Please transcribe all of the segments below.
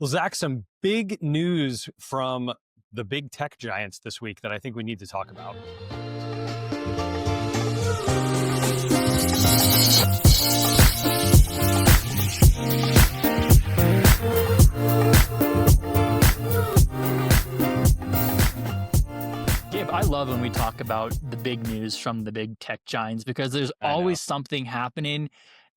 Well, Zach, some big news from the big tech giants this week that I think we need to talk about. Gabe, I love when we talk about the big news from the big tech giants because there's always something happening.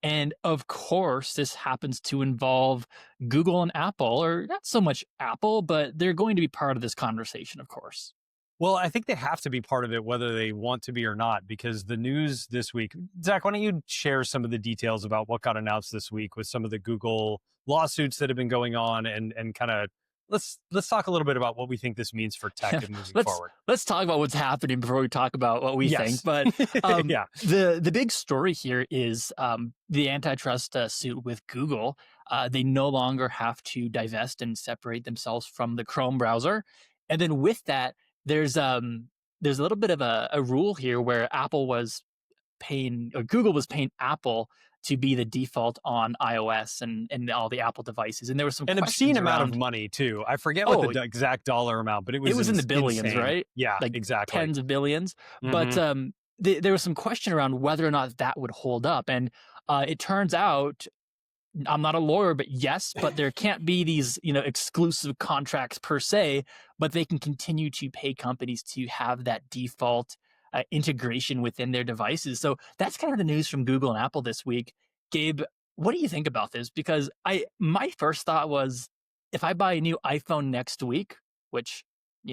And of course, this happens to involve Google and Apple, or not so much Apple, but they're going to be part of this conversation, of course. Well, I think they have to be part of it, whether they want to be or not, because the news this week, Zach, why don't you share some of the details about what got announced this week with some of the Google lawsuits that have been going on, and kind of let's talk a little bit about what we think this means for tech and moving forward. Let's talk about what's happening before we talk about what we think. But the big story here is the antitrust suit with Google. They no longer have to divest and separate themselves from the Chrome browser. And then with that, there's a little bit of a rule here where Google was paying Apple to be the default on iOS and all the Apple devices. And there was some an obscene amount of money too. I forget what the exact dollar amount, but it was in the billions, insane. right? Yeah, like exactly. Tens of billions. But there was some question around whether or not that would hold up. And it turns out, I'm not a lawyer, but yes, but there can't be these, exclusive contracts per se, but they can continue to pay companies to have that default integration within their devices. So that's kind of the news from Google and Apple this week. Gabe, what do you think about this? Because my first thought was, if I buy a new iPhone next week, which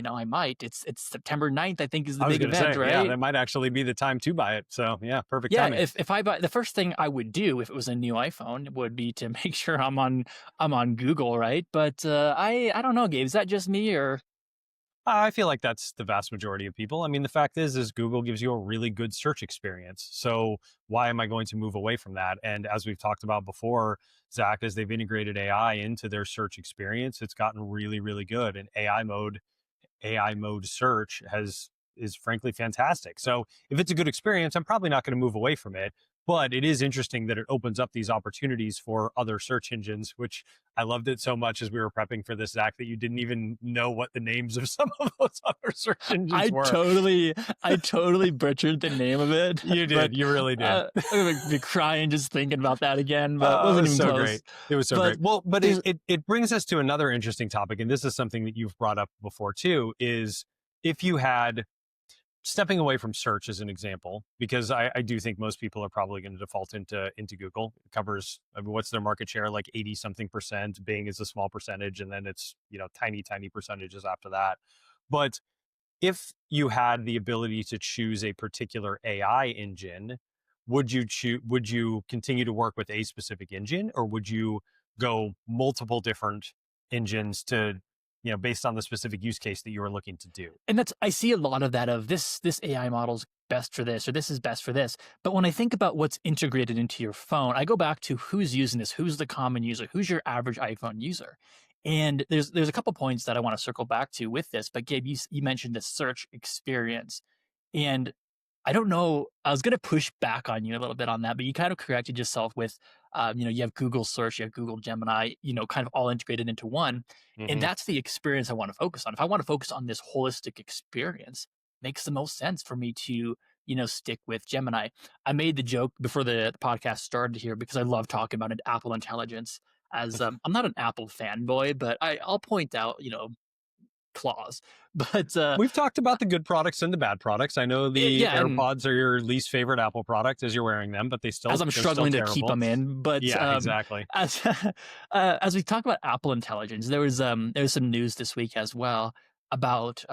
I might. It's September 9th, I think, is the big event, right? Yeah, that might actually be the time to buy it. So yeah, perfect timing. Yeah, if I buy, the first thing I would do if it was a new iPhone would be to make sure I'm on Google, right? But I don't know, Gabe. Is that just me or? I feel like that's the vast majority of people. I mean, the fact is Google gives you a really good search experience. So why am I going to move away from that? And as we've talked about before, Zach, as they've integrated AI into their search experience, it's gotten really, really good. And AI mode search is frankly fantastic. So if it's a good experience, I'm probably not going to move away from it. But it is interesting that it opens up these opportunities for other search engines, which I loved it so much as we were prepping for this, Zach, that you didn't even know what the names of some of those other search engines were. I totally butchered the name of it. You did. You really did. I'm going to be crying just thinking about that again, but it wasn't even so close. Great. It was so great. Well, but it brings us to another interesting topic, and this is something that you've brought up before too, is if you had, stepping away from search as an example, because I do think most people are probably going to default into Google. It covers, what's their market share? Like 80 something percent. Bing is a small percentage, and then it's, tiny percentages after that. But if you had the ability to choose a particular AI engine, would you continue to work with a specific engine, or would you go multiple different engines to, based on the specific use case that you were looking to do? And I see a lot of that of this AI model's best for this, or this is best for this. But when I think about what's integrated into your phone, I go back to who's using this, who's the common user, who's your average iPhone user. And there's a couple points that I want to circle back to with this. But Gabe, you mentioned the search experience. And I don't know, I was going to push back on you a little bit on that, but you kind of corrected yourself with, you have Google Search, you have Google Gemini, kind of all integrated into one. Mm-hmm. And that's the experience I want to focus on. If I want to focus on this holistic experience, it makes the most sense for me to, stick with Gemini. I made the joke before the podcast started here because I love talking about Apple Intelligence. As I'm not an Apple fanboy, but I'll point out, flaws. But we've talked about the good products and the bad products. I know the AirPods are your least favorite Apple product as you're wearing them, but I'm struggling to keep them in. But yeah, exactly. As we talk about Apple Intelligence, there was some news this week as well about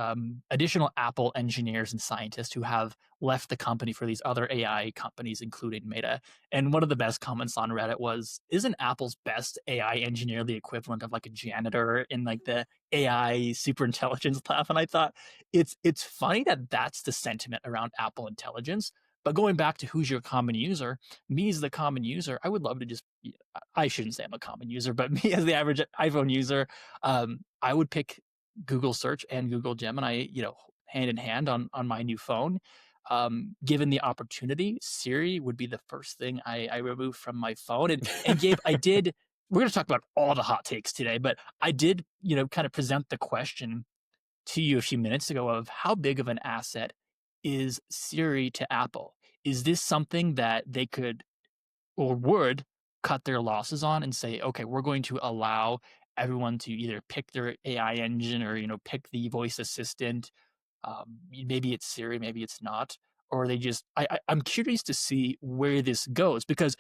additional Apple engineers and scientists who have left the company for these other AI companies, including Meta. And one of the best comments on Reddit was, isn't Apple's best AI engineer the equivalent of like a janitor in like the AI superintelligence lab? And I thought it's funny that that's the sentiment around Apple Intelligence. But going back to who's your common user, me as the common user, I would love to just, I shouldn't say I'm a common user, but me as the average iPhone user, I would pick Google Search and Google Gemini, hand in hand on my new phone. Given the opportunity, Siri would be the first thing I remove from my phone. And Gabe, I did we're going to talk about all the hot takes today, but I did, kind of present the question to you a few minutes ago of how big of an asset is Siri to Apple? Is this something that they could or would cut their losses on and say, okay, we're going to allow everyone to either pick their AI engine or, pick the voice assistant. Maybe it's Siri, maybe it's not. Or they just, I'm curious to see where this goes because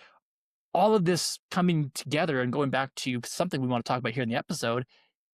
all of this coming together and going back to something we want to talk about here in the episode,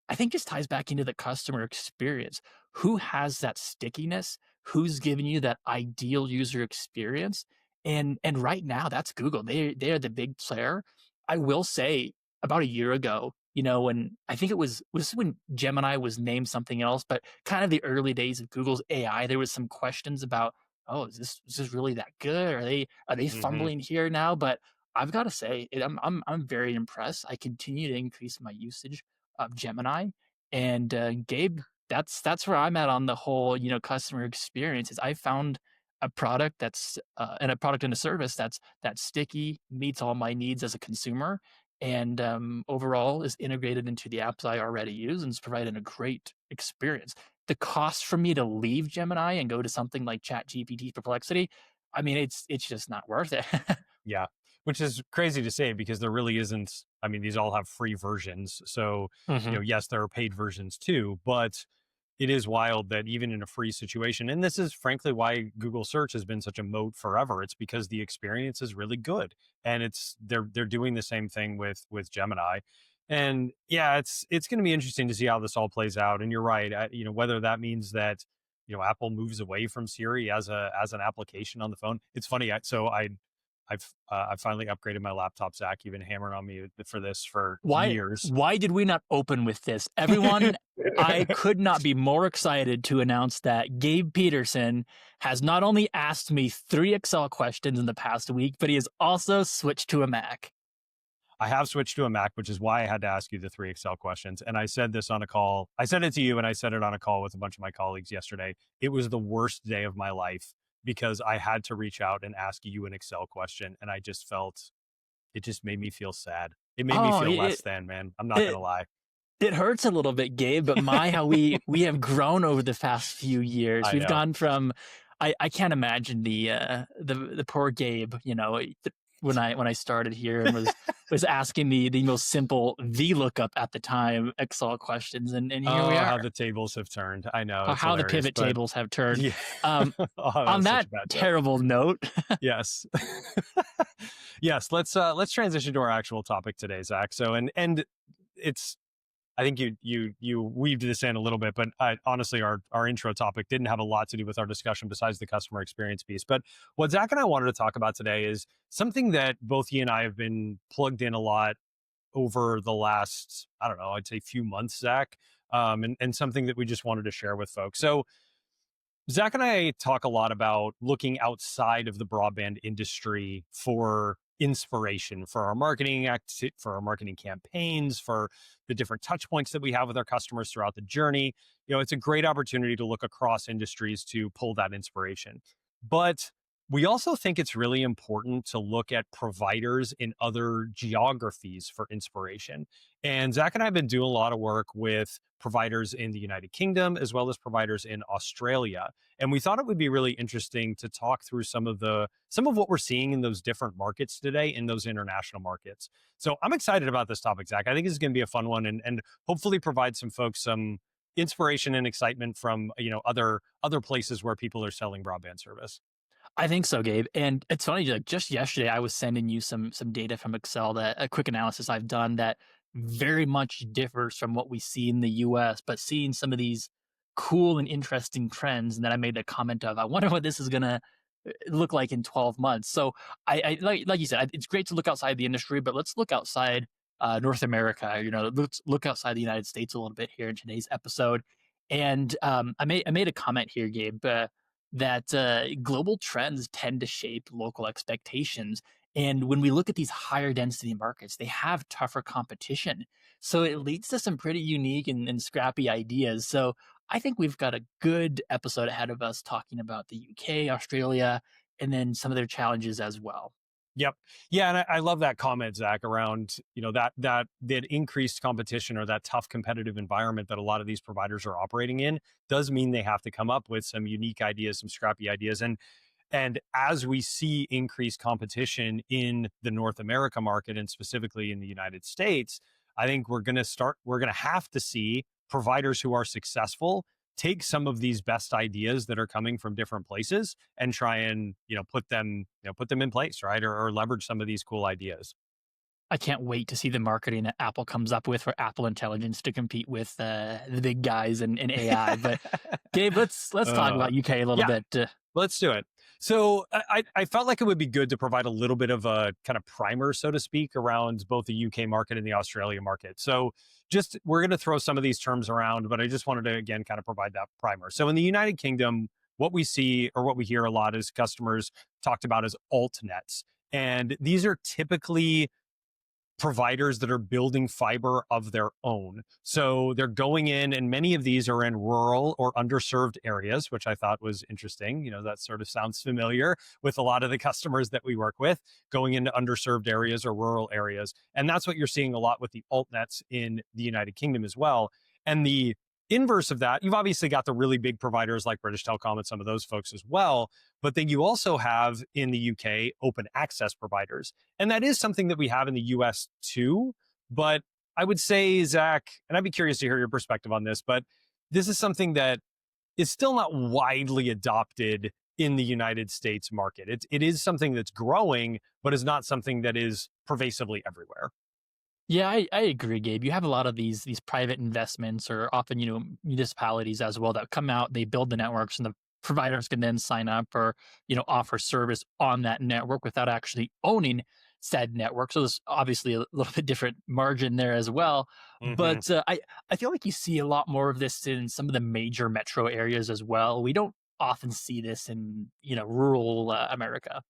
I think this ties back into the customer experience. Who has that stickiness? Who's giving you that ideal user experience? And right now, that's Google. They are the big player. I will say, about a year ago, when I think it was when Gemini was named something else, but kind of the early days of Google's AI, there was some questions about, oh, is this really that good? Are they Hmm. fumbling here now? But I've got to say, I'm very impressed. I continue to increase my usage of Gemini. And Gabe, that's where I'm at on the whole, customer experience. Is I found a product that's and a product and a service that's sticky, meets all my needs as a consumer, and overall is integrated into the apps I already use and is providing a great experience. The cost for me to leave Gemini and go to something like ChatGPT Perplexity, I mean, it's just not worth it. Yeah, which is crazy to say because there really isn't. I mean, these all have free versions, so Hmm. yes, there are paid versions too, but it is wild that even in a free situation, and this is frankly why Google search has been such a moat forever. It's because the experience is really good, and they're doing the same thing with Gemini. And yeah, it's going to be interesting to see how this all plays out. And you're right, whether that means that Apple moves away from Siri as an application on the phone. It's funny. I finally upgraded my laptop. Zach, you've been hammering on me for this for Why years. why did we not open with this? Everyone, I could not be more excited to announce that Gabe Peterson has not only asked me 3 Excel questions in the past week, but he has also switched to a Mac. I have switched to a Mac, which is why I had to ask you the 3 Excel questions. And I said this on a call. I said it to you, and I said it on a call with a bunch of my colleagues yesterday. It was the worst day of my life because I had to reach out and ask you an Excel question, and I just felt it just made me feel sad. It made me Oh, feel less it than, man. I'm not it gonna lie. it hurts a little bit, Gabe, but my how we have grown over the past few years. I We've know. gone from I can't imagine the poor Gabe, when I started here and was asking the most simple VLOOKUP at the time Excel questions, and here we Oh, how are. the tables have turned. I know it's How the hilarious, pivot but tables have turned. yeah. Um, Oh, that on was such that a bad joke. terrible note, Yes. Yes, let's transition to our actual topic today, Zach. So and it's I think you weaved this in a little bit, but honestly, our intro topic didn't have a lot to do with our discussion besides the customer experience piece. But what Zach and I wanted to talk about today is something that both he and I have been plugged in a lot over the last, I don't know, I'd say few months, Zach, and something that we just wanted to share with folks. So Zach and I talk a lot about looking outside of the broadband industry for inspiration for our for our marketing campaigns, for the different touch points that we have with our customers throughout the journey. It's a great opportunity to look across industries to pull that inspiration. But we also think it's really important to look at providers in other geographies for inspiration. And Zach and I have been doing a lot of work with providers in the United Kingdom as well as providers in Australia. And we thought it would be really interesting to talk through some of what we're seeing in those different markets today in those international markets. So I'm excited about this topic, Zach. I think this is going to be a fun one and hopefully provide some folks some inspiration and excitement from other places where people are selling broadband service. I think so, Gabe. And it's funny, like just yesterday, I was sending you some data from Excel, that a quick analysis I've done that very much differs from what we see in the US, but seeing some of these cool and interesting trends. And then I made a comment of, I wonder what this is gonna look like in 12 months. So I like you said, it's great to look outside the industry, but let's look outside North America. Let's look outside the United States a little bit here in today's episode. And I made a comment here, Gabe. That global trends tend to shape local expectations. And when we look at these higher density markets, they have tougher competition. So it leads to some pretty unique and scrappy ideas. So I think we've got a good episode ahead of us talking about the UK, Australia, and then some of their challenges as well. Yep. Yeah, and I love that comment, Zach, around that increased competition or that tough competitive environment that a lot of these providers are operating in does mean they have to come up with some unique ideas, some scrappy ideas, and as we see increased competition in the North America market and specifically in the United States, I think we're going to have to see providers who are successful take some of these best ideas that are coming from different places and try and, put them in place, right? Or leverage some of these cool ideas. I can't wait to see the marketing that Apple comes up with for Apple Intelligence to compete with the big guys in AI. But Gabe, let's talk uh, about UK a little yeah, bit. let's do it. So I felt like it would be good to provide a little bit of a kind of primer, so to speak, around both the UK market and the Australia market. So just we're going to throw some of these terms around, but I just wanted to again kind of provide that primer. So in the United Kingdom, what we see or what we hear a lot is customers talked about as alt nets. And these are typically providers that are building fiber of their own. So they're going in, and many of these are in rural or underserved areas, which I thought was interesting. That sort of sounds familiar with a lot of the customers that we work with, going into underserved areas or rural areas. And that's what you're seeing a lot with the alt nets in the United Kingdom as well. And the inverse of that, you've obviously got the really big providers like British Telecom and some of those folks as well. But then you also have in the UK open access providers. And that is something that we have in the US too. But I would say, Zach, and I'd be curious to hear your perspective on this, but this is something that is still not widely adopted in the United States market. It is something that's growing, but is not something that is pervasively everywhere. Yeah, I agree, Gabe. You have a lot of these private investments or often, municipalities as well that come out, they build the networks and the providers can then sign up or, offer service on that network without actually owning said network. So there's obviously a little bit different margin there as well. Hmm. But I feel like you see a lot more of this in some of the major metro areas as well. We don't often see this in, rural America.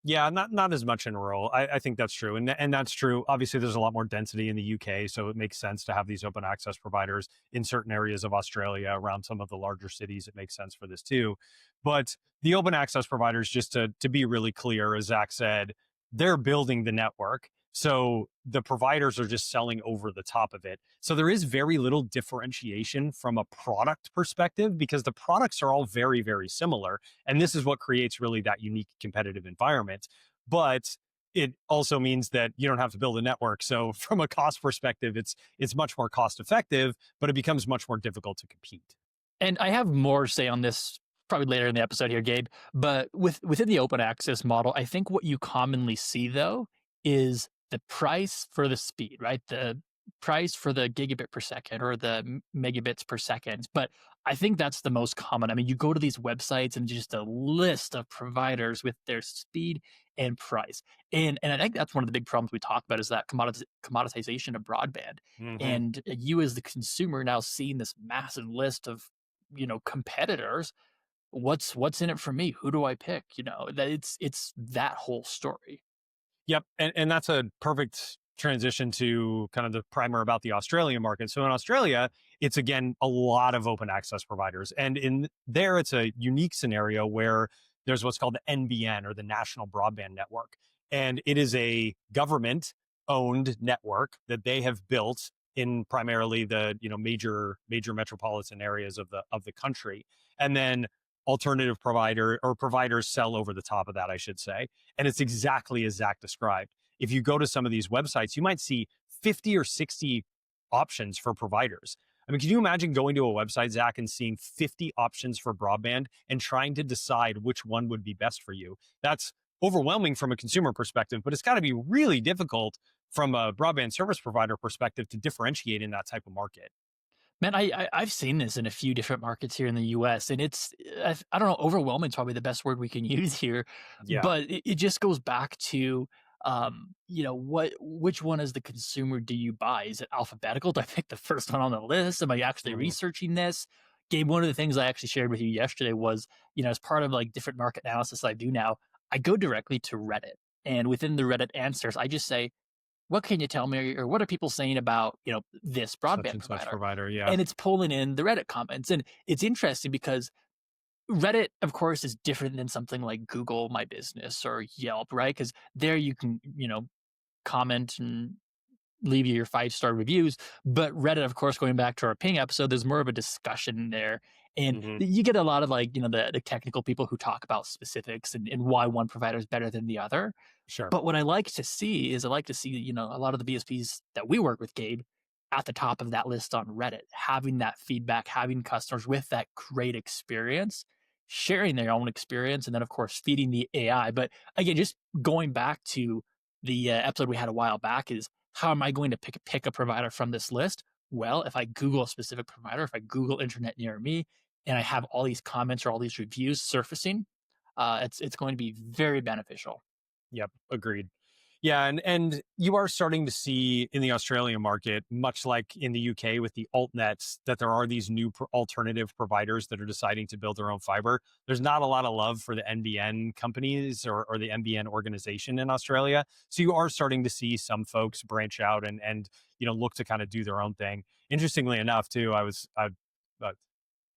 Yeah, not as much in rural. I think that's true, and that's true. Obviously, there's a lot more density in the UK, so it makes sense to have these open access providers in certain areas of Australia around some of the larger cities. It makes sense for this too, but the open access providers, just to be really clear, as Zach said, they're building the network, so the providers are just selling over the top of it. So there is very little differentiation from a product perspective because the products are all very very similar, and this is what creates really that unique competitive environment. But it also means that you don't have to build a network. So from a cost perspective, it's much more cost effective, but it becomes much more difficult to compete. And I have more to say on this probably later in the episode here, Gabe. But within the open access model, I think what you commonly see though is the price for the speed, right? The price for the gigabit per second or the megabits per second. But I think that's the most common. I mean, you go to these websites and just a list of providers with their speed and price. And I think that's one of the big problems we talk about is that commoditization of broadband. Hmm. And you as the consumer now seeing this massive list of competitors, what's in it for me? Who do I pick? That it's that whole story. Yep, and that's a perfect transition to kind of the primer about the Australian market. So in Australia, it's again a lot of open access providers, and in there, it's a unique scenario where there's what's called the NBN or the National Broadband Network, and it is a government owned network that they have built in primarily the major metropolitan areas of the country, and then alternative provider or providers sell over the top of that, I should say. And it's exactly as Zach described. If you go to some of these websites, you might see 50 or 60 options for providers. I mean, can you imagine going to a website, Zach, and seeing 50 options for broadband and trying to decide which one would be best for you? That's overwhelming from a consumer perspective, but it's got to be really difficult from a broadband service provider perspective to differentiate in that type of market. Man, I've seen this in a few different markets here in the U.S. and I don't know, overwhelming is probably the best word we can use here, Yeah. but it just goes back to which one as the consumer do you buy? Is it alphabetical? Do I pick the first one on the list? Am I actually Mhm. researching this? Gabe, one of the things I actually shared with you yesterday was, as part of like different market analysis I do now, I go directly to Reddit. And within the Reddit answers, I just say, what can you tell me or what are people saying about this Such broadband and such provider? provider. Yeah. And it's pulling in the Reddit comments, and it's interesting because Reddit, of course, is different than something like Google My Business or Yelp, right? Because there you can, comment and leave you your 5-star reviews. But Reddit, of course, going back to our ping episode, there's more of a discussion there. And Hmm. you get a lot of like, the technical people who talk about specifics and why one provider is better than the other. Sure. But what I like to see is I like to see, a lot of the BSPs that we work with, Gabe, at the top of that list on Reddit, having that feedback, having customers with that great experience, sharing their own experience, and then, of course, feeding the AI. But again, just going back to the episode we had a while back is how am I going to pick a provider from this list? Well, if I Google a specific provider, if I Google internet near me, and I have all these comments or all these reviews surfacing, it's going to be very beneficial. Yep, agreed. Yeah, and you are starting to see in the Australian market, much like in the UK with the alt nets, that there are these new alternative providers that are deciding to build their own fiber. There's not a lot of love for the NBN companies or the NBN organization in Australia, so you are starting to see some folks branch out and look to kind of do their own thing. Interestingly enough, too, I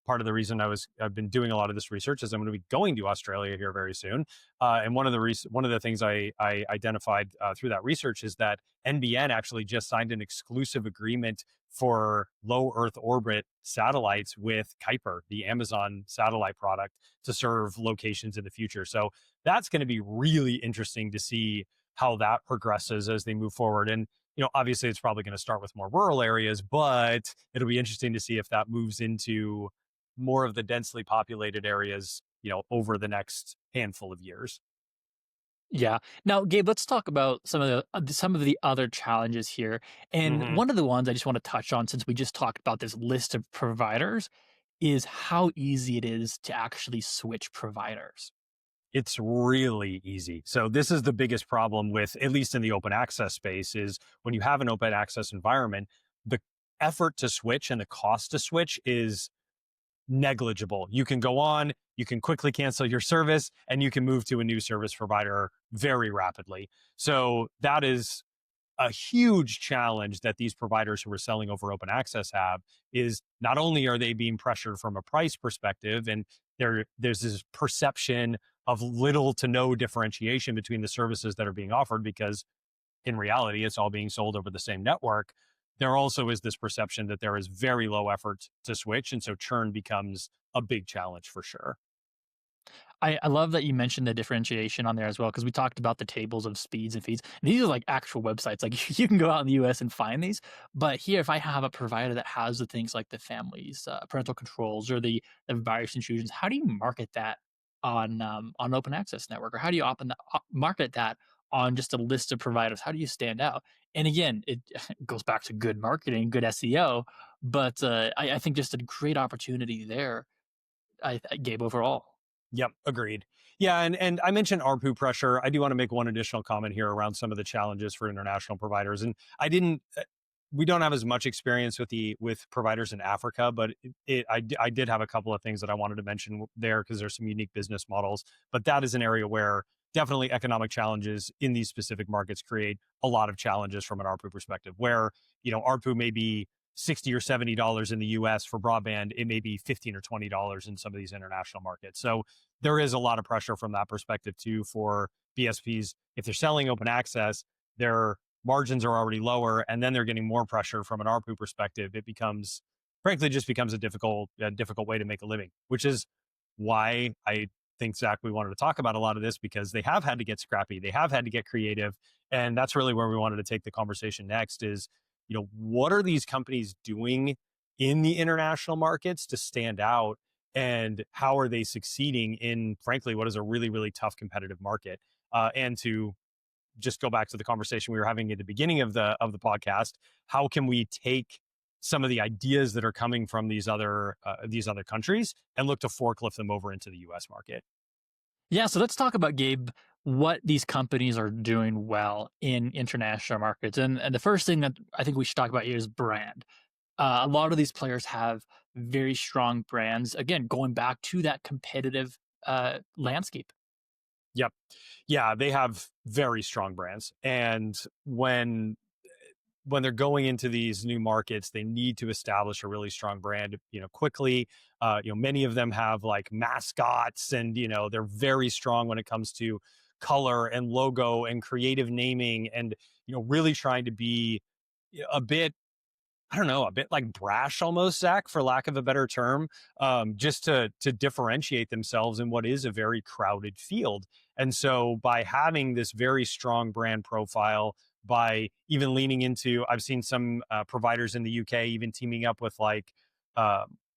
part of the reason I've been doing a lot of this research is I'm going to be going to Australia here very soon. And one of the things I identified through that research is that NBN actually just signed an exclusive agreement for low Earth orbit satellites with Kuiper, the Amazon satellite product, to serve locations in the future. So that's going to be really interesting to see how that progresses as they move forward. And obviously, it's probably going to start with more rural areas, but it'll be interesting to see if that moves into more of the densely populated areas, over the next handful of years. Yeah. Now, Gabe, let's talk about some of the other challenges here. And Hmm. one of the ones I just want to touch on, since we just talked about this list of providers, is how easy it is to actually switch providers. It's really easy. So this is the biggest problem with, at least in the open access space, is when you have an open access environment, the effort to switch and the cost to switch is negligible. You can go on, you can quickly cancel your service, and you can move to a new service provider very rapidly. So that is a huge challenge that these providers who are selling over open access have, is not only are they being pressured from a price perspective, and there's this perception of little to no differentiation between the services that are being offered, because in reality, it's all being sold over the same network. There also is this perception that there is very low effort to switch. And so churn becomes a big challenge for sure. I love that you mentioned the differentiation on there as well, because we talked about the tables of speeds and feeds. And these are like actual websites. Like you can go out in the US and find these. But here, if I have a provider that has the things like the families, parental controls, or the virus intrusions, how do you market that on open access network? Or how do you market that on just a list of providers? How do you stand out? And again, it goes back to good marketing, good SEO. But I think just a great opportunity there, I gave overall. Yep, agreed. Yeah, and I mentioned ARPU pressure. I do want to make one additional comment here around some of the challenges for international providers. And we don't have as much experience with providers in Africa, but I did have a couple of things that I wanted to mention there, because there's some unique business models. But that is an area where definitely economic challenges in these specific markets create a lot of challenges from an ARPU perspective, where ARPU may be $60 or $70 in the US for broadband, it may be $15 or $20 in some of these international markets. So there is a lot of pressure from that perspective too for BSPs. If they're selling open access, their margins are already lower, and then they're getting more pressure from an ARPU perspective. It becomes, frankly, just becomes a difficult way to make a living, which is why I think, Zach, we wanted to talk about a lot of this, because they have had to get scrappy, they have had to get creative, and that's really where we wanted to take the conversation next. Is what are these companies doing in the international markets to stand out, and how are they succeeding in, frankly, what is a really, really tough competitive market? And to just go back to the conversation we were having at the beginning of the podcast, how can we take some of the ideas that are coming from these other countries and look to forklift them over into the US market? Yeah, so let's talk about, Gabe, what these companies are doing well in international markets. And the first thing that I think we should talk about here is brand. A lot of these players have very strong brands. Again, going back to that competitive landscape. Yep. Yeah, they have very strong brands. And when when they're going into these new markets, they need to establish a really strong brand, quickly. Many of them have like mascots, and they're very strong when it comes to color and logo and creative naming, and really trying to be a bit, I don't know, a bit like brash almost, Zach, for lack of a better term, just to differentiate themselves in what is a very crowded field. And so by having this very strong brand profile, by even leaning into, I've seen some providers in the UK even teaming up with like,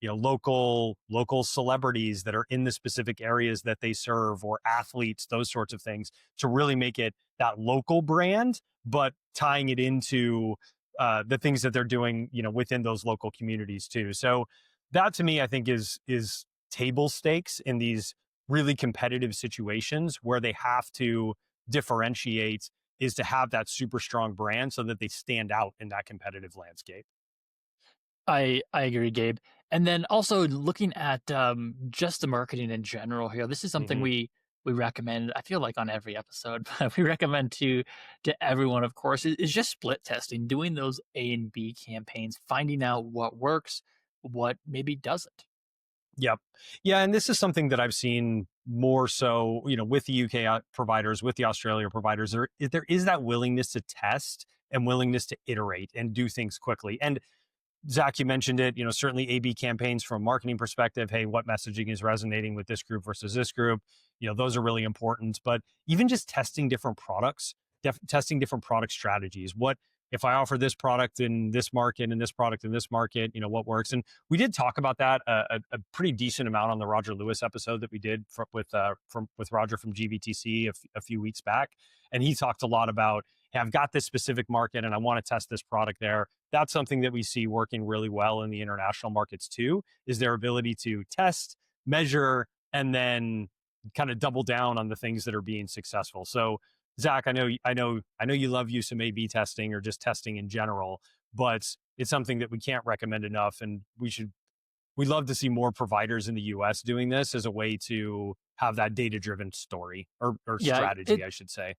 local celebrities that are in the specific areas that they serve, or athletes, those sorts of things, to really make it that local brand, but tying it into the things that they're doing, within those local communities too. So that to me, I think is table stakes in these really competitive situations where they have to differentiate, is to have that super strong brand so that they stand out in that competitive landscape. I agree, Gabe. And then also looking at just the marketing in general here, this is something Hmm. we recommend. I feel like on every episode, but we recommend to everyone, of course, is just split testing, doing those A and B campaigns, finding out what works, what maybe doesn't. Yep. Yeah. And this is something that I've seen more so, with the UK providers, with the Australia providers, there is that willingness to test and willingness to iterate and do things quickly. And Zach, you mentioned it, certainly A/B campaigns from a marketing perspective. Hey, what messaging is resonating with this group versus this group? Those are really important. But even just testing different products, testing different product strategies. What if I offer this product in this market and this product in this market? What works? And we did talk about that a pretty decent amount on the Roger Lewis episode that we did with Roger from GVTC a few weeks back, and he talked a lot about, hey, I've got this specific market and I want to test this product there. That's something that we see working really well in the international markets too, is their ability to test, measure, and then kind of double down on the things that are being successful. So Zach, I know you love you some A/B testing, or just testing in general, but it's something that we can't recommend enough. And we'd love to see more providers in the US doing this as a way to have that data-driven story, or Yeah, strategy, I should say.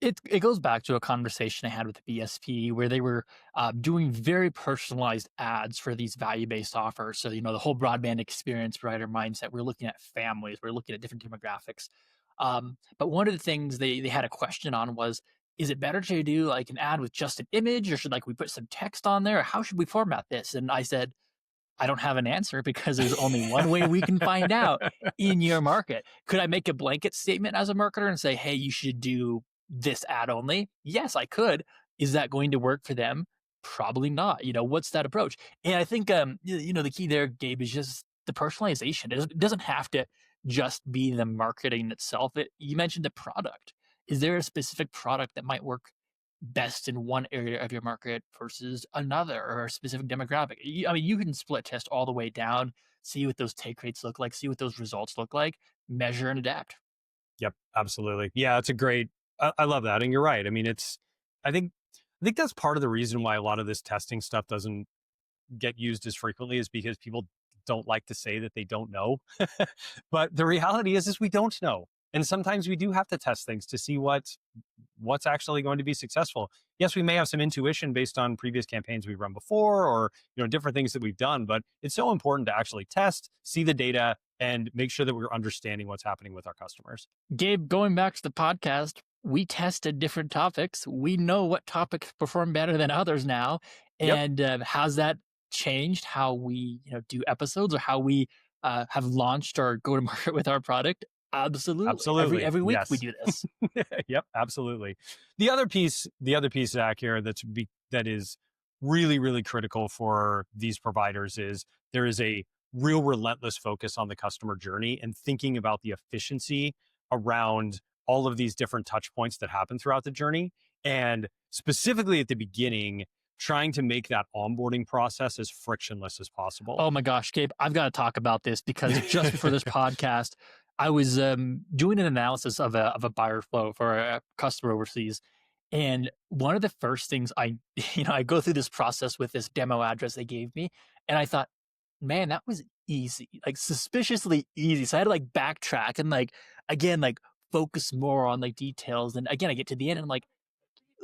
it goes back to a conversation I had with the BSP where they were doing very personalized ads for these value-based offers. So, the whole broadband experience provider mindset, we're looking at families, we're looking at different demographics. But one of the things they had a question on was, is it better to do like an ad with just an image, or should like we put some text on there? Or how should we format this? And I said, I don't have an answer because there's only one way we can find out in your market. Could I make a blanket statement as a marketer and say, hey, you should do this ad only? Yes, I could. Is that going to work for them? Probably not. What's that approach? And I think, the key there, Gabe, is just the personalization. It doesn't have to just be the marketing itself. You mentioned the product. Is there a specific product that might work best in one area of your market versus another, or a specific demographic? I mean, you can split test all the way down, see what those take rates look like, see what those results look like, measure and adapt. Yep, absolutely. Yeah, it's a great. I love that, and you're right. I mean, I think, I think that's part of the reason why a lot of this testing stuff doesn't get used as frequently, is because people don't like to say that they don't know. But the reality is we don't know, and sometimes we do have to test things to see what's actually going to be successful. Yes, we may have some intuition based on previous campaigns we've run before, or different things that we've done, but it's so important to actually test, see the data, and make sure that we're understanding what's happening with our customers. Gabe, going back to the podcast, we tested different topics. We know what topics perform better than others now. Yep, And has that changed how we do episodes, or how we have launched or go to market with our product? Absolutely. Every absolutely. every week we Yes. do this. Yep, absolutely. The other piece, Zach, here that is really, really critical for these providers is there is a real relentless focus on the customer journey and thinking about the efficiency around all of these different touch points that happen throughout the journey. And specifically at the beginning, trying to make that onboarding process as frictionless as possible. Oh my gosh, Gabe, I've got to talk about this because just before this podcast, I was doing an analysis of a buyer flow for a customer overseas. And one of the first things I go through this process with this demo address they gave me. And I thought, man, that was easy, like suspiciously easy. So I had to like backtrack and like, again, like focus more on like details. And again, I get to the end and I'm like,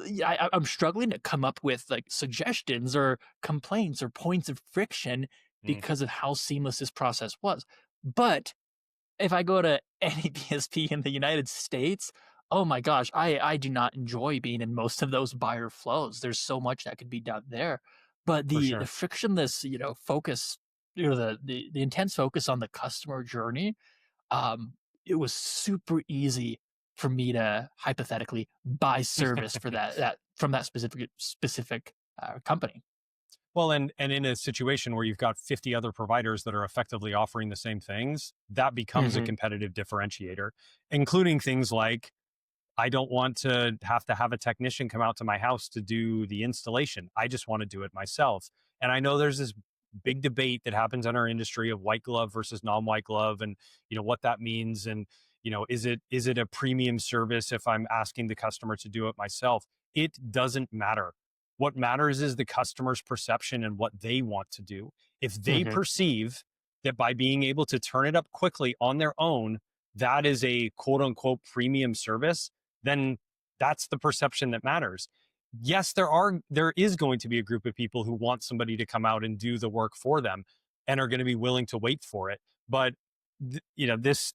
yeah, I'm struggling to come up with like suggestions or complaints or points of friction Mm. because of how seamless this process was. But if I go to any BSP in the United States, oh my gosh, I do not enjoy being in most of those buyer flows. There's so much that could be done there. But For the sure. frictionless, focus, the intense focus on the customer journey, um, it was super easy for me to hypothetically buy service for that from that specific company. Well, and in a situation where you've got 50 other providers that are effectively offering the same things, that becomes a Hmm. competitive differentiator, including things like I don't want to have a technician come out to my house to do the installation. I just want to do it myself. And I know there's this big debate that happens in our industry of white glove versus non-white glove and what that means and is it a premium service if I'm asking the customer to do it myself? It doesn't matter. What matters is the customer's perception and what they want to do. If they Hmm. perceive that by being able to turn it up quickly on their own, that is a quote unquote premium service, then that's the perception that matters. Yes, there is going to be a group of people who want somebody to come out and do the work for them and are going to be willing to wait for it. But this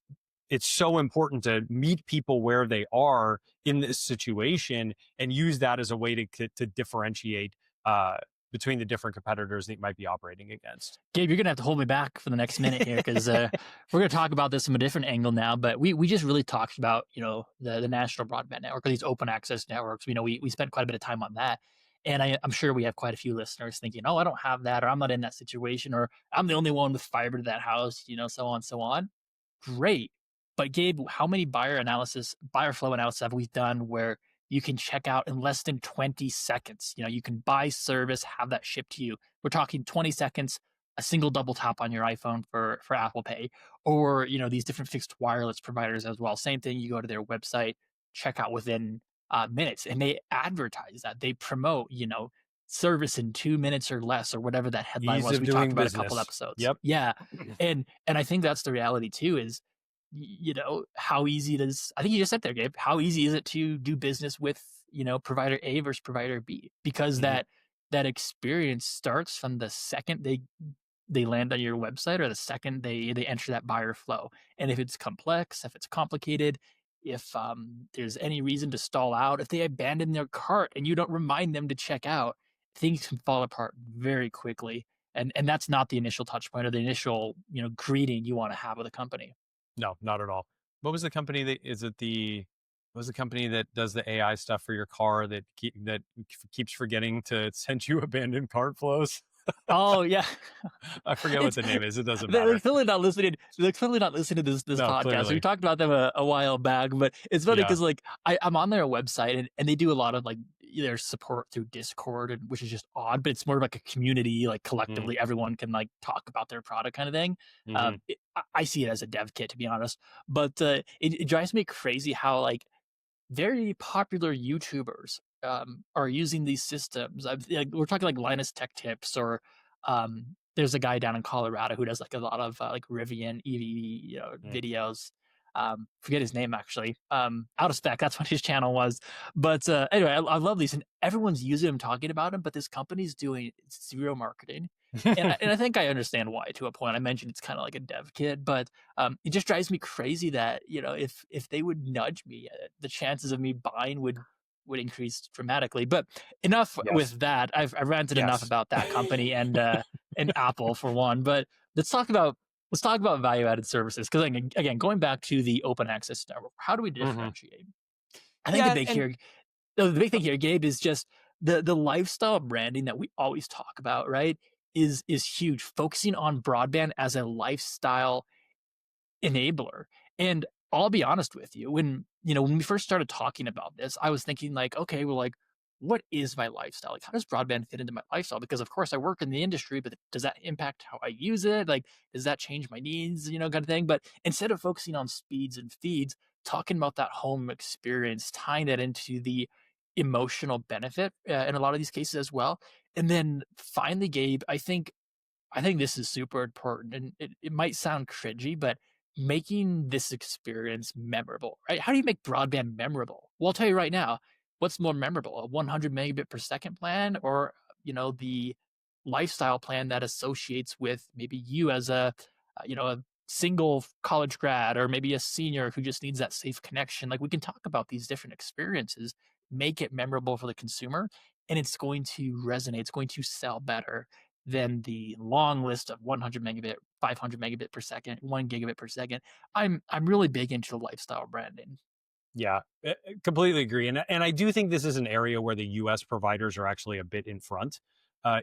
it's so important to meet people where they are in this situation and use that as a way to differentiate uh, between the different competitors that you might be operating against. Gabe, you're gonna have to hold me back for the next minute here because we're gonna talk about this from a different angle now. But we just really talked about the national broadband network or these open access networks. We spent quite a bit of time on that, and I'm sure we have quite a few listeners thinking, oh, I don't have that, or I'm not in that situation, or I'm the only one with fiber to that house, so on, so on. Great. But Gabe, how many buyer flow analysis have we done where you can check out in less than 20 seconds? You can buy service, have that shipped to you. We're talking 20 seconds, a single double tap on your iPhone for Apple Pay, or these different fixed wireless providers as well. Same thing. You go to their website, check out within minutes, and they advertise that they promote service in 2 minutes or less, or whatever that headline Ease was. of We talked doing about a couple business. episodes. Yep. Yeah, and I think that's the reality too. Is how easy it is. I think you just said there, Gabe. How easy is it to do business with provider A versus provider B? Because Mhm. that experience starts from the second they land on your website or the second they enter that buyer flow. And if it's complex, if it's complicated, if there's any reason to stall out, if they abandon their cart and you don't remind them to check out, things can fall apart very quickly. And that's not the initial touch point or the initial greeting you want to have with a company. No, not at all. What was the company that is it the what was the company that does the AI stuff for your car that keeps forgetting to send you abandoned cart flows? Oh yeah, I forget what it's the name is. It doesn't they're matter. clearly not listening. They're clearly not listening to this No, podcast. We clearly. talked about them a while back, but it's funny Yeah. because like I'm on their website and they do a lot of like their support through Discord, and which is just odd, but it's more like a community, like Mm, collectively everyone can like talk about their product kind of thing. mhm. I see it as a dev kit to be honest, but it drives me crazy how like very popular YouTubers are using these systems. Like, we're talking like Linus Tech Tips, or there's a guy down in Colorado who does like a lot of like Rivian EV Mm. videos. Forget his name actually. Out of spec. That's what his channel was. But anyway, I love these, and everyone's using them, talking about them. But this company's doing zero marketing, and I think I understand why to a point. I mentioned it's kind of like a dev kit, but it just drives me crazy that if they would nudge me, the chances of me buying would increase dramatically. But enough Yes. with that. I've ranted enough Yes. about that company and Apple for one. But let's talk about value added services because again, going back to the open access network, how do we Mhm. differentiate? I think Yeah, and the big thing here, Gabe, is just the lifestyle branding that we always talk about, right? Is huge. Focusing on broadband as a lifestyle enabler. And I'll be honest with you, when we first started talking about this, I was thinking like, okay, well, like, what is my lifestyle? Like, how does broadband fit into my lifestyle? Because of course I work in the industry, but does that impact how I use it? Like, does that change my needs? Kind of thing. But instead of focusing on speeds and feeds, talking about that home experience, tying that into the emotional benefit in a lot of these cases as well. And then finally, Gabe, I think this is super important, and it might sound cringy, but making this experience memorable, right? How do you make broadband memorable? Well, I'll tell you right now, what's more memorable, a 100 megabit per second plan, or the lifestyle plan that associates with maybe you as a single college grad, or maybe a senior who just needs that safe connection. Like, we can talk about these different experiences, make it memorable for the consumer, and it's going to resonate. It's going to sell better than the long list of 100 megabit, 500 megabit per second, 1 gigabit per second. I'm really big into lifestyle branding. Yeah, completely agree. And I do think this is an area where the US providers are actually a bit in front.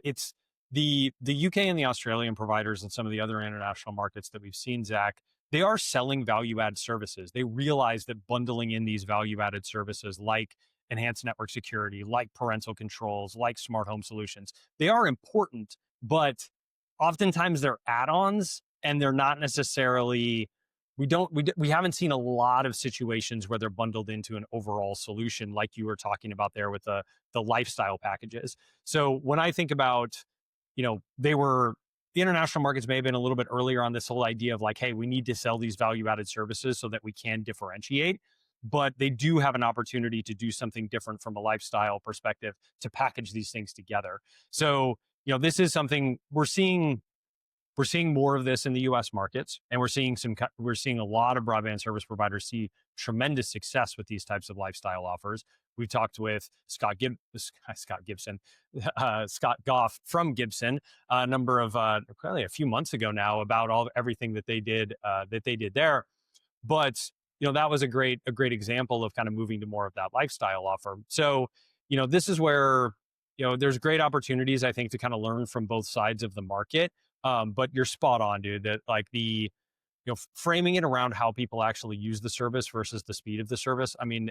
It's the UK and the Australian providers and some of the other international markets that we've seen, Zach, they are selling value add services. They realize that bundling in these value added services like enhanced network security, like parental controls, like smart home solutions, they are important, but oftentimes they're add-ons and they're not necessarily we haven't seen a lot of situations where they're bundled into an overall solution like you were talking about there with the lifestyle packages. So when I think about, the international markets may have been a little bit earlier on this whole idea of like, hey, we need to sell these value added services so that we can differentiate. But they do have an opportunity to do something different from a lifestyle perspective to package these things together. So, this is something we're seeing more of this in the U.S. markets, and we're seeing a lot of broadband service providers see tremendous success with these types of lifestyle offers. We've talked with Scott Goff from Gibson a number of probably a few months ago now about everything that they did there. But that was a great example of kind of moving to more of that lifestyle offer. So this is where there's great opportunities, I think, to kind of learn from both sides of the market. But you're spot on, dude, that like framing it around how people actually use the service versus the speed of the service. I mean,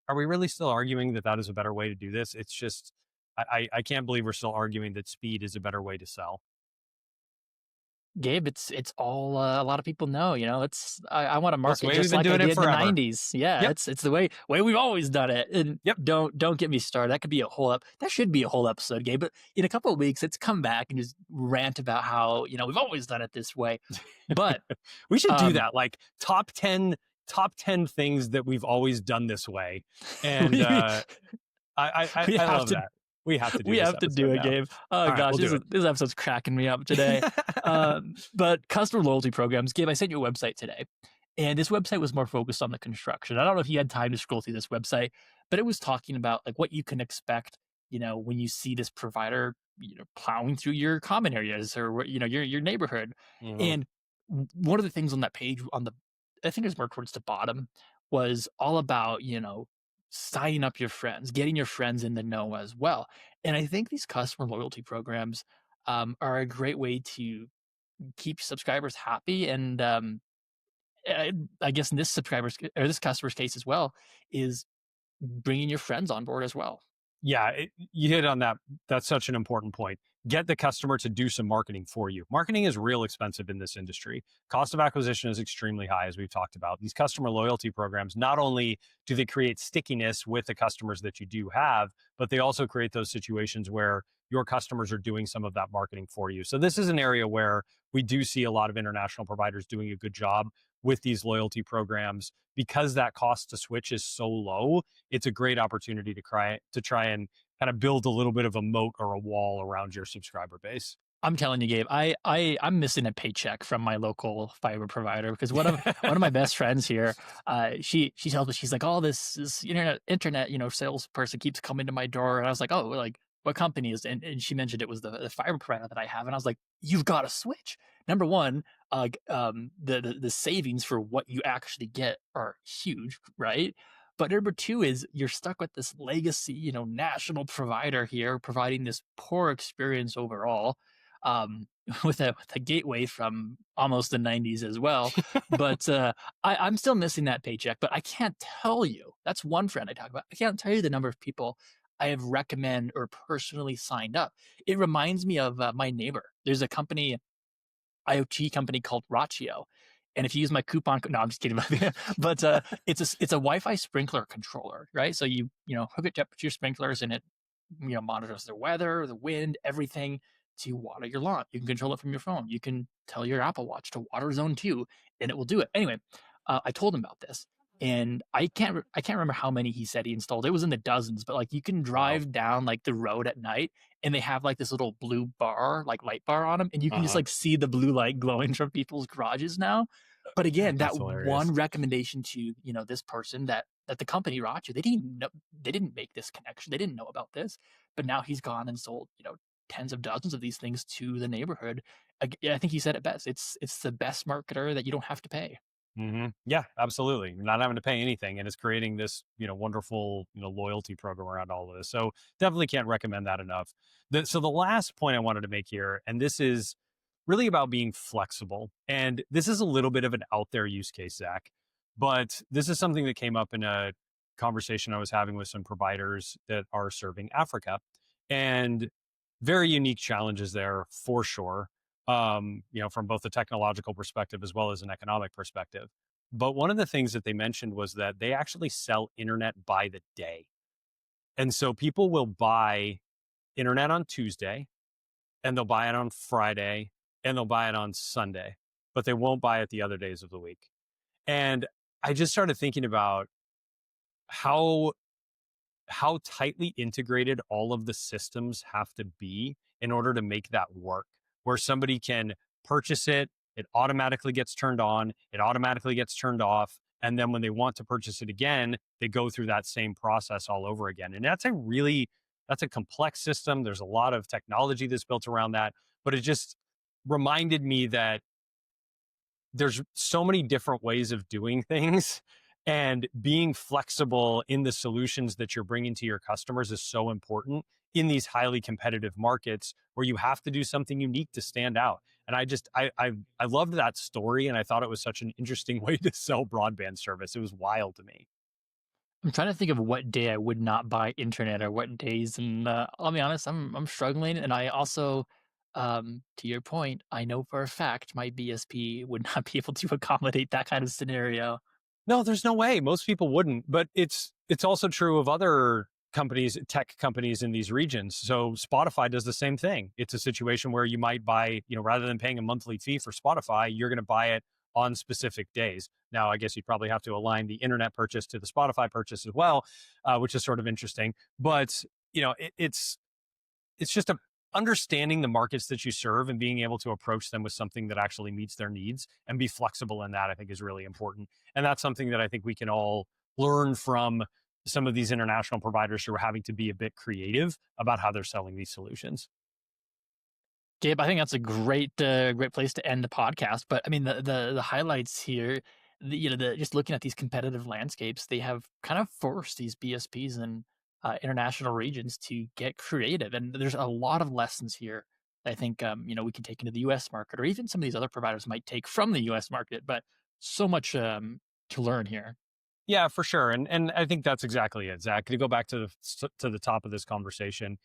are we really still arguing that is a better way to do this? It's just, I can't believe we're still arguing that speed is a better way to sell. Gabe, it's all a lot of people know. I want to That's the market way just we've been like I doing did it in the forever. '90s. Yeah, Yep. it's the way we've always done it. And Yep. don't get me started. That could be that should be a whole episode, Gabe. But in a couple of weeks, let's come back and just rant about how we've always done it this way. But we should do that, like top 10 things that we've always done this way. And I love that. We have to do we this have to do it, now. Gabe. Oh, right, gosh, we'll this episode's cracking me up today. But customer loyalty programs, Gabe, I sent you a website today. And this website was more focused on the construction. I don't know if you had time to scroll through this website, but it was talking about like what you can expect, when you see this provider, plowing through your common areas or, your neighborhood. Mm-hmm. And one of the things on that page I think it was more towards the bottom, was all about, signing up your friends, getting your friends in the know as well. And I think these customer loyalty programs are a great way to keep subscribers happy. And I guess in this customer's case as well, is bringing your friends on board as well. Yeah, you hit on that. That's such an important point. Get the customer to do some marketing for you. Marketing is real expensive in this industry. Cost of acquisition is extremely high, as we've talked about. These customer loyalty programs, not only do they create stickiness with the customers that you do have, but they also create those situations where your customers are doing some of that marketing for you. So this is an area where we do see a lot of international providers doing a good job with these loyalty programs. Because that cost to switch is so low, it's a great opportunity to try and kind of build a little bit of a moat or a wall around your subscriber base. I'm telling you, Gabe, I'm missing a paycheck from my local fiber provider, because one of my best friends here, she tells me, she's like, oh, this internet salesperson keeps coming to my door, and I was like, oh, like, what company is it? And she mentioned it was the fiber provider that I have, and I was like, you've got to switch. Number one, the savings for what you actually get are huge, right? But number two is you're stuck with this legacy, national provider here providing this poor experience overall, with a gateway from almost the '90s as well. But I'm still missing that paycheck. But I can't tell you. That's one friend I talk about. I can't tell you the number of people I have recommend or personally signed up. It reminds me of my neighbor. There's a IoT company called Rachio. And if you use my coupon, no, I'm just kidding. But it's a Wi-Fi sprinkler controller, right? So you hook it up to your sprinklers, and it monitors the weather, the wind, everything to water your lawn. You can control it from your phone. You can tell your Apple Watch to water zone 2, and it will do it. Anyway, I told him about this. And I can't remember how many he said he installed. It was in the dozens, but like you can Wow. drive down like the road at night and they have like this little blue bar, like light bar on them, and you can just Uh-huh. like see the blue light glowing from people's garages now. But again, that That's hilarious. one recommendation to, this person that the company brought you, they didn't make this connection. They didn't know about this, but now he's gone and sold, tens of dozens of these things to the neighborhood. I think he said it best. It's the best marketer that you don't have to pay. Yeah, absolutely. You're not having to pay anything, and it's creating this, wonderful, loyalty program around all of this. So definitely can't recommend that enough. So the last point I wanted to make here, and this is really about being flexible, and this is a little bit of an out there use case, Zach, but this is something that came up in a conversation I was having with some providers that are serving Africa, and very unique challenges there for sure, from both a technological perspective as well as an economic perspective. But one of the things that they mentioned was that they actually sell internet by the day. And so people will buy internet on Tuesday, and they'll buy it on Friday, and they'll buy it on Sunday, but they won't buy it the other days of the week. And I just started thinking about how tightly integrated all of the systems have to be in order to make that work, where somebody can purchase it, it automatically gets turned on, it automatically gets turned off, and then when they want to purchase it again, they go through that same process all over again. And that's a complex system. There's a lot of technology that's built around that, but it just reminded me that there's so many different ways of doing things, and being flexible in the solutions that you're bringing to your customers is so important in these highly competitive markets where you have to do something unique to stand out. And I loved that story, and I thought it was such an interesting way to sell broadband service. It was wild to me. I'm trying to think of what day I would not buy internet or what days, and I'll be honest, I'm struggling, and I also, to your point, I know for a fact my BSP would not be able to accommodate that kind of scenario. No, there's no way. Most people wouldn't, but it's also true of other companies, tech companies in these regions. So Spotify does the same thing. It's a situation where you might buy, rather than paying a monthly fee for Spotify, you're going to buy it on specific days. Now, I guess you'd probably have to align the internet purchase to the Spotify purchase as well, which is sort of interesting. But it's just understanding the markets that you serve and being able to approach them with something that actually meets their needs and be flexible in that, I think, is really important. And that's something that I think we can all learn from some of these international providers who are having to be a bit creative about how they're selling these solutions. Gabe, I think that's a great place to end the podcast. But I mean, the highlights here, just looking at these competitive landscapes, they have kind of forced these BSPs and international regions to get creative, and there's a lot of lessons here that I think we can take into the U.S. market, or even some of these other providers might take from the U.S. market. But so much to learn here. Yeah, for sure. And I think that's exactly it, Zach. To go back to the top of this conversation,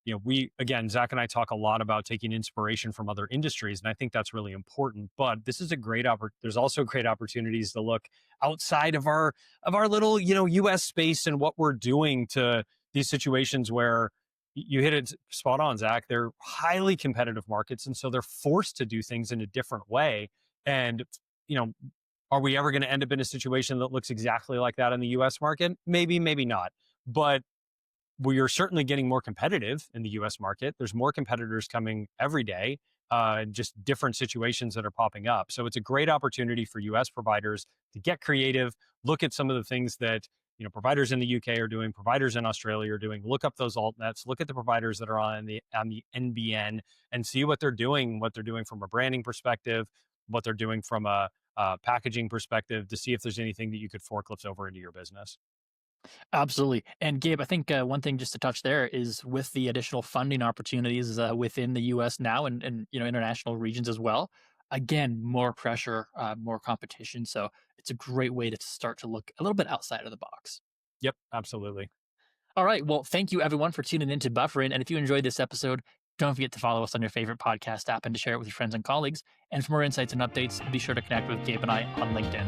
Zach and I talk a lot about taking inspiration from other industries, and I think that's really important. But this is a great there's also great opportunities to look outside of our little, US space and what we're doing to these situations where you hit it spot on, Zach. They're highly competitive markets, and so they're forced to do things in a different way. And, are we ever going to end up in a situation that looks exactly like that in the US market? Maybe, maybe not. But we are certainly getting more competitive in the US market. There's more competitors coming every day, just different situations that are popping up. So it's a great opportunity for US providers to get creative, look at some of the things that providers in the UK are doing, providers in Australia are doing, look up those alt nets, look at the providers that are on the NBN, and see what they're doing from a branding perspective, what they're doing from a packaging perspective, to see if there's anything that you could forklift over into your business. Absolutely. And Gabe, I think one thing just to touch there is with the additional funding opportunities within the U.S. now, and international regions as well. Again, more pressure, more competition. So it's a great way to start to look a little bit outside of the box. Yep, absolutely. All right. Well, thank you everyone for tuning in to Buffering. And if you enjoyed this episode, don't forget to follow us on your favorite podcast app and to share it with your friends and colleagues. And for more insights and updates, be sure to connect with Gabe and I on LinkedIn.